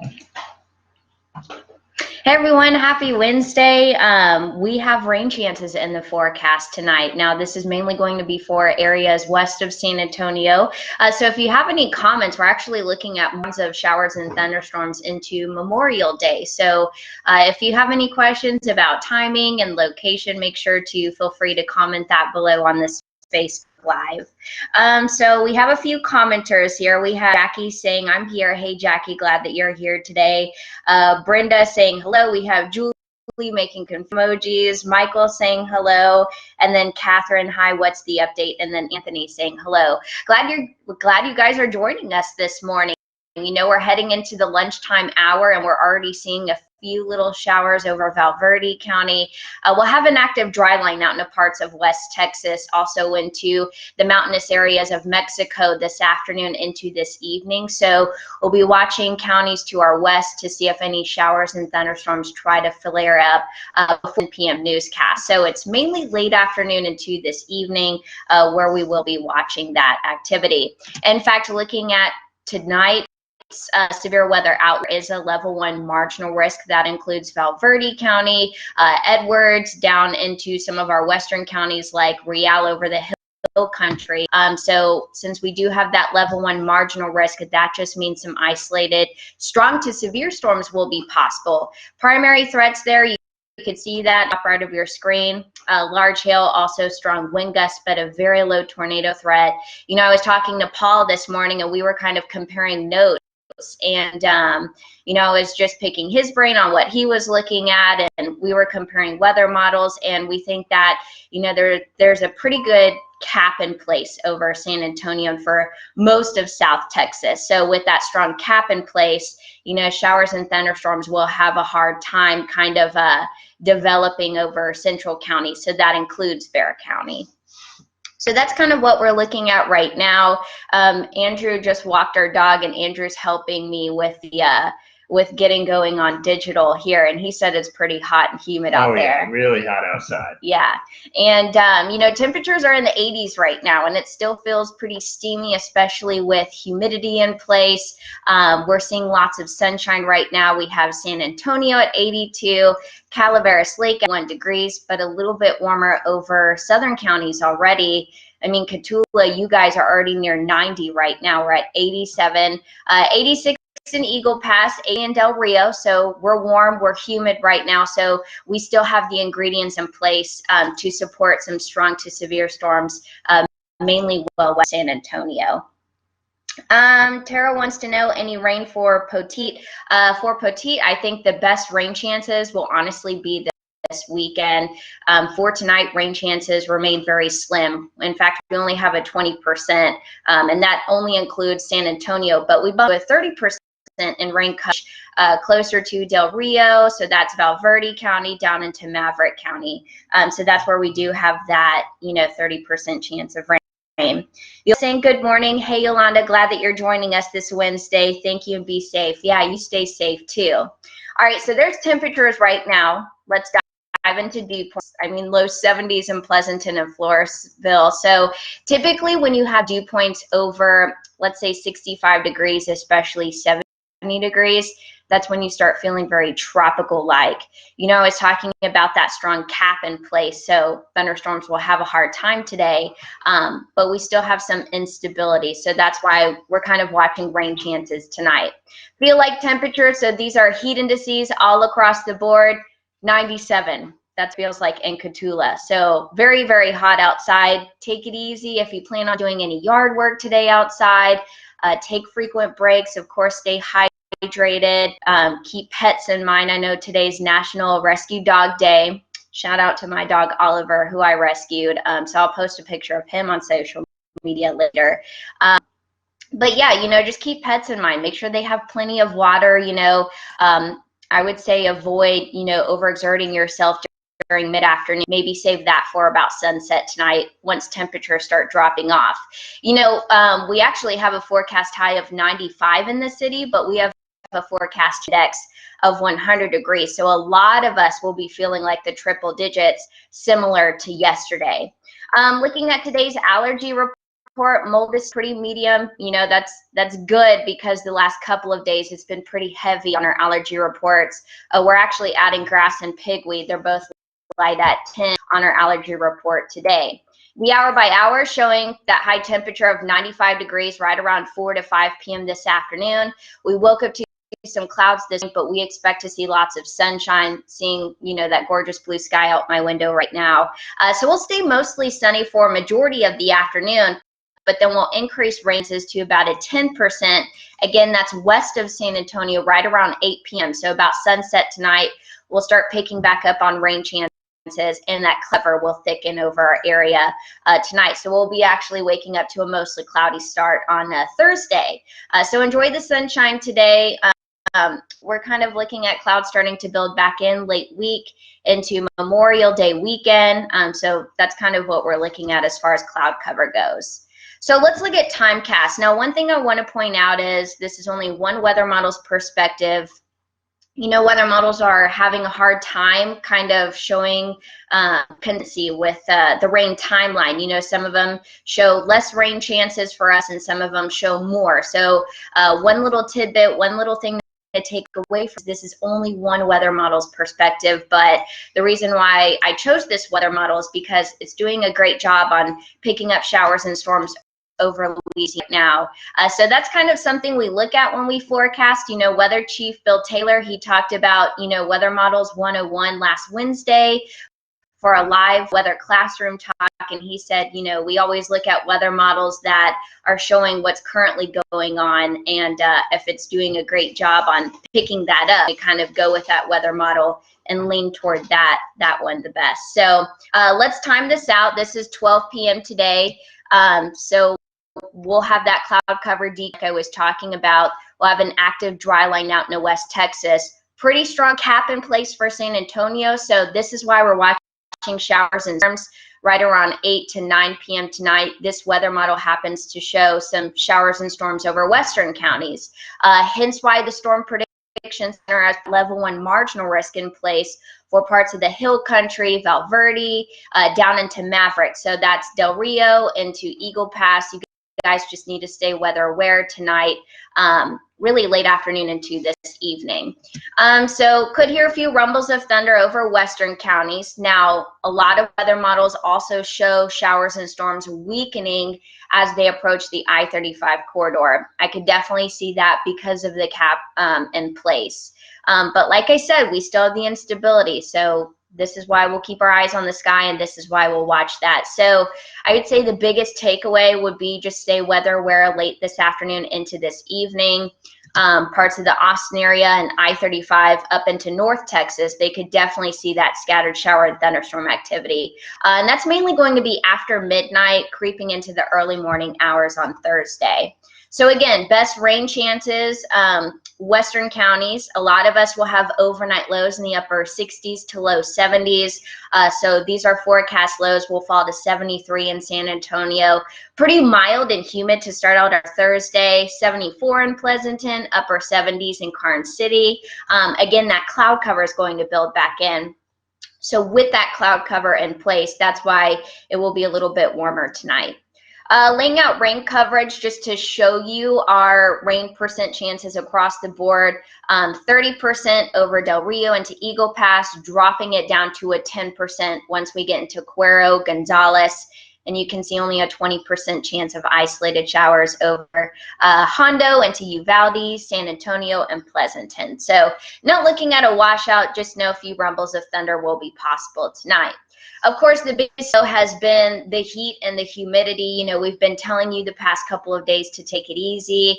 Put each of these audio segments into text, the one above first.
Hey everyone, happy Wednesday. We have rain chances in the forecast tonight. Now, this is mainly going to be for areas west of San Antonio. So if you have any comments, we're actually looking at months of showers and thunderstorms into Memorial Day. So if you have any questions about timing and location, make sure to feel free to comment that below on this Facebook Live. So we have a few commenters here. We have Jackie saying, I'm here. Hey, Jackie, glad that you're here today. Brenda saying hello. We have Julie making emojis. Michael saying hello. And then Catherine, hi, what's the update? And then Anthony saying hello. Glad you guys are joining us this morning. You know, we're heading into the lunchtime hour and we're already seeing a few little showers over Valverde County. We'll have an active dry line out into parts of West Texas, also into the mountainous areas of Mexico this afternoon into this evening. So we'll be watching counties to our west to see if any showers and thunderstorms try to flare up before the PM newscast. So it's mainly late afternoon into this evening where we will be watching that activity. In fact, looking at tonight, severe weather out is a level 1 marginal risk. That includes Valverde County, Edwards, down into some of our western counties like Real over the hill country. So since we do have that level 1 marginal risk, that just means some isolated strong to severe storms will be possible. Primary threats there, you could see that up right of your screen. Large hail, also strong wind gusts, but a very low tornado threat. You know, I was talking to Paul this morning and we were kind of comparing notes. And, you know, I was just picking his brain on what he was looking at, and we were comparing weather models, and we think that, you know, there's a pretty good cap in place over San Antonio and for most of South Texas. So with that strong cap in place, you know, showers and thunderstorms will have a hard time kind of developing over Central County. So that includes Bexar County. So that's kind of what we're looking at right now. Andrew just walked our dog, and Andrew's helping me with the with getting going on digital here, and he said it's pretty hot and humid out there. Oh yeah, really hot outside. Yeah, and you know, temperatures are in the 80s right now, and it still feels pretty steamy, especially with humidity in place. We're seeing lots of sunshine right now. We have San Antonio at 82, Calaveras Lake at 1 degrees, but a little bit warmer over southern counties already. I mean, Cotulla, you guys are already near 90 right now. We're at 87, 86 in Eagle Pass, in Del Rio. So we're warm, we're humid right now. So we still have the ingredients in place to support some strong to severe storms, mainly west San Antonio. Tara wants to know any rain for Poteet. For Poteet, I think the best rain chances will honestly be this weekend. For tonight, rain chances remain very slim. In fact, we only have a 20%, and that only includes San Antonio, but we bump with 30% in rain closer to Del Rio, so that's Valverde County down into Maverick County. So that's where we do have that, you know, 30% chance of rain. You're saying good morning. Hey Yolanda, glad that you're joining us this Wednesday. Thank you and be safe. Yeah, you stay safe too. All right, so there's temperatures right now. Let's dive into dew points. I mean, low 70s in Pleasanton and Floresville. So typically when you have dew points over, let's say 65 degrees, especially 70 degrees, that's when you start feeling very tropical-like. You know, I was talking about that strong cap in place, so thunderstorms will have a hard time today, but we still have some instability. So that's why we're kind of watching rain chances tonight. Feel like temperatures, so these are heat indices all across the board, 97. That feels like in Cotulla. So very, very hot outside. Take it easy if you plan on doing any yard work today outside. Take frequent breaks. Of course, stay hydrated. Keep pets in mind. I know today's National Rescue Dog Day. Shout out to my dog Oliver, who I rescued. So I'll post a picture of him on social media later. But yeah, you know, just keep pets in mind. Make sure they have plenty of water. You know, I would say avoid, you know, overexerting yourself during mid-afternoon. Maybe save that for about sunset tonight once temperatures start dropping off. You know, we actually have a forecast high of 95 in the city, but we have a forecast index of 100 degrees. So a lot of us will be feeling like the triple digits, similar to yesterday. Looking at today's allergy report, report, mold is pretty medium. You know, that's good because the last couple of days it's been pretty heavy on our allergy reports. We're actually adding grass and pigweed. They're both light at 10 on our allergy report today. The hour by hour showing that high temperature of 95 degrees right around 4 to 5 p.m. this afternoon. We woke up to some clouds this week, but we expect to see lots of sunshine, seeing, you know, that gorgeous blue sky out my window right now. So we'll stay mostly sunny for a majority of the afternoon, but then we'll increase rains to about a 10%. Again, that's west of San Antonio right around 8 p.m. So about sunset tonight, we'll start picking back up on rain chances, and that cover will thicken over our area tonight. So we'll be actually waking up to a mostly cloudy start on Thursday. So enjoy the sunshine today. We're kind of looking at clouds starting to build back in late week into Memorial Day weekend. So that's kind of what we're looking at as far as cloud cover goes. So let's look at timecast. Now, one thing I want to point out is this is only one weather model's perspective. You know, weather models are having a hard time kind of showing consistency with the rain timeline. You know, some of them show less rain chances for us and some of them show more. So one little tidbit, one little thing to take away from this is only one weather model's perspective, but the reason why I chose this weather model is because it's doing a great job on picking up showers and storms over Louisiana now. So that's kind of something we look at when we forecast. You know, Weather Chief Bill Taylor, he talked about, you know, Weather Models 101 last Wednesday for a live weather classroom talk, and he said, you know, we always look at weather models that are showing what's currently going on, and if it's doing a great job on picking that up, we kind of go with that weather model and lean toward that one the best. So let's time this out. This is 12 p.m. today. So we'll have that cloud cover deep I was talking about. We'll have an active dry line out in West Texas. Pretty strong cap in place for San Antonio. So this is why we're watching showers and storms right around 8 to 9 p.m. tonight. This weather model happens to show some showers and storms over western counties. Hence why the Storm Prediction Center has level 1 marginal risk in place for parts of the Hill Country, Val Verde, down into Maverick. So that's Del Rio into Eagle Pass. You guys just need to stay weather aware tonight, really late afternoon into this evening. So could hear a few rumbles of thunder over western counties. Now, a lot of weather models also show showers and storms weakening as they approach the I-35 corridor. I could definitely see that because of the cap in place. But like I said, we still have the instability. So this is why we'll keep our eyes on the sky, and this is why we'll watch that. So I would say the biggest takeaway would be just stay weather aware late this afternoon into this evening. Parts of the Austin area and I-35 up into North Texas, they could definitely see that scattered shower and thunderstorm activity. And that's mainly going to be after midnight, creeping into the early morning hours on Thursday. So again, best rain chances, western counties. A lot of us will have overnight lows in the upper 60s to low 70s. So these are forecast lows. Will fall to 73 in San Antonio. Pretty mild and humid to start out our Thursday. 74 in Pleasanton, upper 70s in Karnes City. Again, that cloud cover is going to build back in. So with that cloud cover in place, that's why it will be a little bit warmer tonight. Laying out rain coverage just to show you our rain percent chances across the board. 30% over Del Rio into Eagle Pass, dropping it down to a 10% once we get into Cuero, Gonzales, and you can see only a 20% chance of isolated showers over Hondo into Uvalde, San Antonio, and Pleasanton. So not looking at a washout, just know a few rumbles of thunder will be possible tonight. Of course, the biggest has been the heat and the humidity. You know, we've been telling you the past couple of days to take it easy.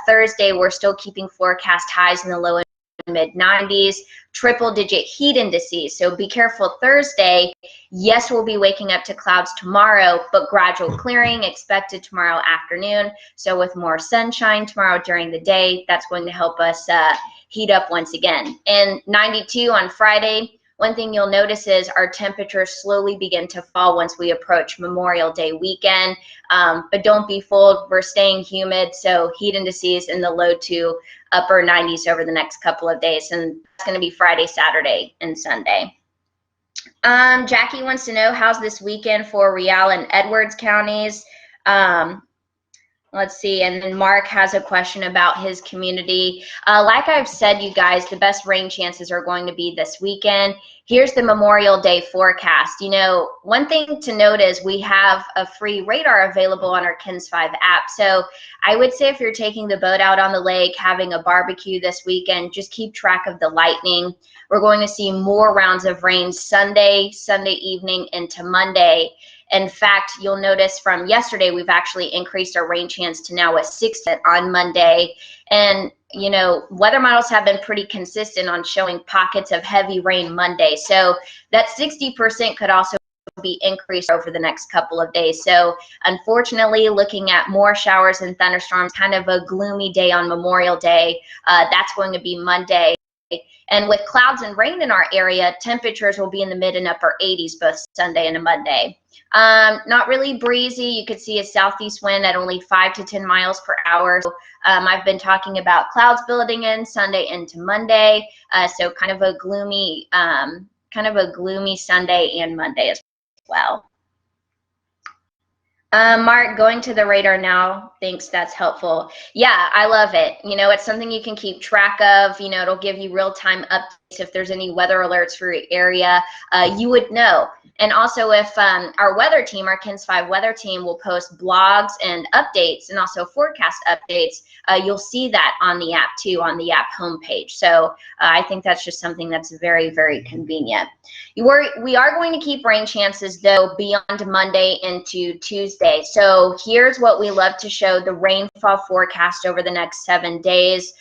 Thursday, we're still keeping forecast highs in the low and mid 90s, triple-digit heat indices. So be careful Thursday. Yes, we'll be waking up to clouds tomorrow, but gradual clearing expected tomorrow afternoon. So with more sunshine tomorrow during the day, that's going to help us heat up once again. And 92 on Friday. One thing you'll notice is our temperatures slowly begin to fall once we approach Memorial Day weekend. But don't be fooled, we're staying humid, so heat indices in the low to upper 90s over the next couple of days, and that's going to be Friday, Saturday, and Sunday. Jackie wants to know, how's this weekend for Real and Edwards counties? Let's see, and then Mark has a question about his community. Like I've said, you guys, the best rain chances are going to be this weekend. Here's the Memorial Day forecast. You know, one thing to note is we have a free radar available on our KINS 5 app. So I would say if you're taking the boat out on the lake, having a barbecue this weekend, just keep track of the lightning. We're going to see more rounds of rain Sunday evening into Monday. In fact, you'll notice from yesterday, we've actually increased our rain chance to now a 6% on Monday. And, you know, weather models have been pretty consistent on showing pockets of heavy rain Monday. So that 60% could also be increased over the next couple of days. So unfortunately, looking at more showers and thunderstorms, kind of a gloomy day on Memorial Day. That's going to be Monday. And with clouds and rain in our area, temperatures will be in the mid and upper 80s both Sunday and Monday. Not really breezy. You could see a southeast wind at only 5 to 10 miles per hour. So, I've been talking about clouds building in Sunday into Monday. So kind of a gloomy Sunday and Monday as well. Mark, going to the radar now, thinks that's helpful. Yeah, I love it. You know, it's something you can keep track of. You know, it'll give you real-time updates. If there's any weather alerts for your area, you would know. And also if our weather team, our KINS 5 weather team will post blogs and updates and also forecast updates, you'll see that on the app too, on the app homepage. So I think that's just something that's very, very convenient. We are going to keep rain chances though beyond Monday into Tuesday. So here's what we love to show, the rainfall forecast over the next 7 days.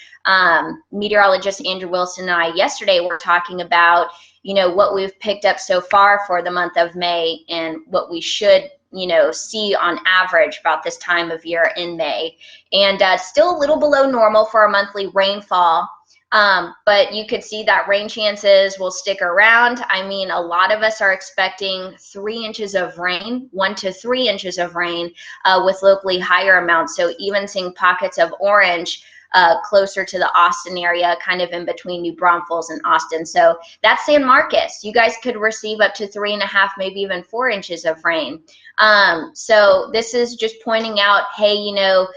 Meteorologist Andrew Wilson and I yesterday were talking about, you know, what we've picked up so far for the month of May and what we should, you know, see on average about this time of year in May. And still a little below normal for a monthly rainfall. But you could see that rain chances will stick around. I mean, a lot of us are expecting 3 inches of rain, 1 to 3 inches of rain with locally higher amounts. So even seeing pockets of orange closer to the Austin area, kind of in between New Braunfels and Austin. So that's San Marcos. You guys could receive up to 3.5, maybe even 4 inches of rain. So this is just pointing out, hey, you know,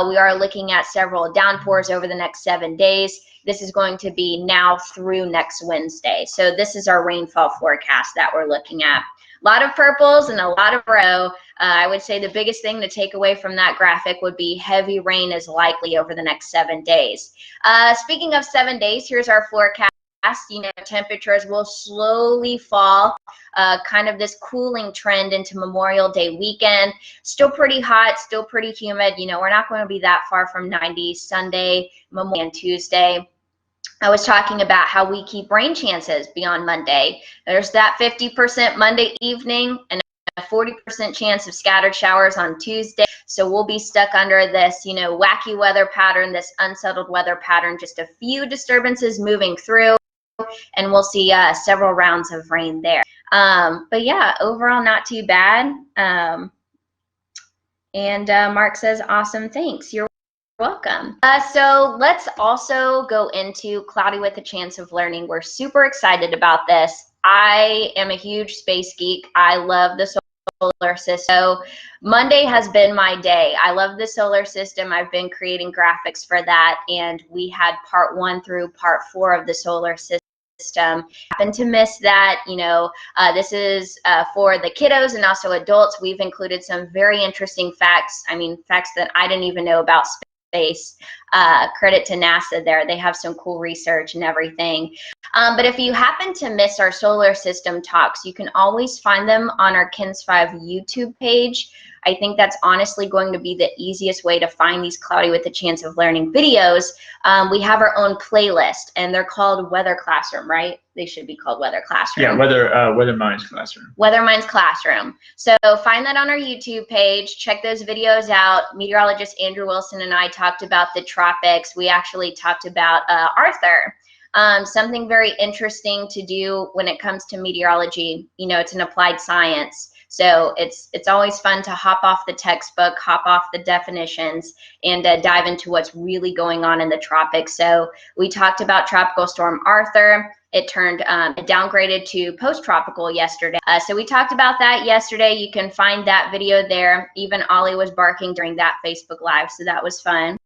we are looking at several downpours over the next 7 days. This is going to be now through next Wednesday. So this is our rainfall forecast that we're looking at. A lot of purples and a lot of red. I would say the biggest thing to take away from that graphic would be heavy rain is likely over the next 7 days. Speaking of 7 days, here's our forecast. You know, temperatures will slowly fall, kind of this cooling trend into Memorial Day weekend. Still pretty hot, still pretty humid. You know, we're not going to be that far from 90 Sunday, Memorial, and Tuesday. I was talking about how we keep rain chances beyond Monday. There's that 50% Monday evening and a 40% chance of scattered showers on Tuesday. So we'll be stuck under this, you know, wacky weather pattern, this unsettled weather pattern, just a few disturbances moving through, and we'll see several rounds of rain there. But yeah, overall not too bad. Mark says, awesome, thanks. You're welcome. So let's also go into cloudy with a chance of learning. We're super excited about this. I am a huge space geek. I love the solar system. So Monday has been my day. I love the solar system. I've been creating graphics for that, and we had part 1 through part 4 of the solar system. Happened to miss that. You know, this is for the kiddos and also adults. We've included some very interesting facts. I mean, facts that I didn't even know about space. Credit to NASA there. They have some cool research and everything. But if you happen to miss our solar system talks, you can always find them on our KINS 5 YouTube page. I think that's honestly going to be the easiest way to find these cloudy with a chance of learning videos. We have our own playlist, and they're called Weather Classroom, right? They should be called Weather Classroom. Yeah, Weather Minds Classroom. Weather Minds Classroom. So find that on our YouTube page. Check those videos out. Meteorologist Andrew Wilson and I talked about the tropics. We actually talked about Arthur. Something very interesting to do when it comes to meteorology. You know, it's an applied science. So it's always fun to hop off the textbook, hop off the definitions, and dive into what's really going on in the tropics. So we talked about Tropical Storm Arthur. it downgraded to post-tropical yesterday. So we talked about that yesterday. You can find that video there. Even Ollie was barking during that Facebook Live, so that was fun.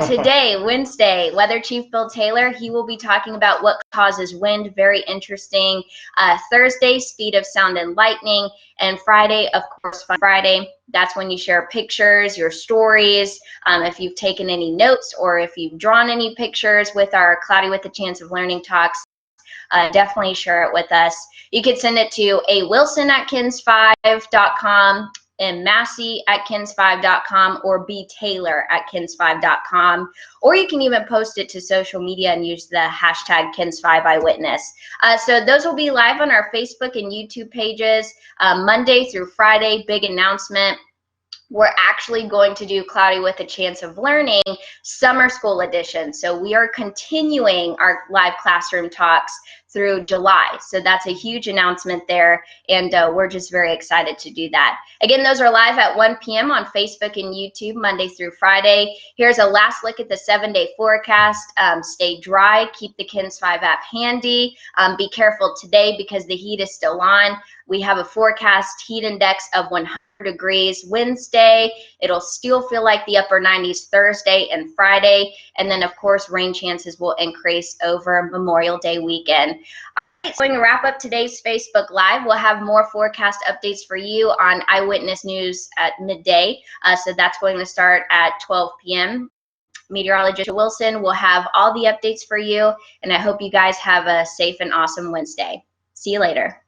Today, Wednesday, Weather Chief Bill Taylor, he will be talking about what causes wind. Very interesting. Thursday, speed of sound and lightning. And Friday, of course, Friday, that's when you share pictures, your stories, if you've taken any notes or if you've drawn any pictures with our Cloudy with a Chance of Learning talks. Definitely share it with us. You could send it to awilson@kins5.com, and Massey@kins5.com, or btaylor@kins5.com, or you can even post it to social media and use the hashtag Kins5Eyewitness. So those will be live on our Facebook and YouTube pages Monday through Friday. Big announcement. We're actually going to do Cloudy with a Chance of Learning Summer School Edition. So we are continuing our live classroom talks through July. So that's a huge announcement there, and we're just very excited to do that. Again, those are live at 1 p.m. on Facebook and YouTube, Monday through Friday. Here's a last look at the 7-day forecast. Stay dry, keep the Kins5 app handy. Be careful today because the heat is still on. We have a forecast heat index of 100 degrees Wednesday. It'll still feel like the upper 90s Thursday and Friday, and then of course rain chances will increase over Memorial Day weekend. So going to wrap up today's Facebook Live. We'll have more forecast updates for you on Eyewitness News at midday. So that's going to start at 12 p.m. Meteorologist Wilson will have all the updates for you, and I hope you guys have a safe and awesome Wednesday. See you later.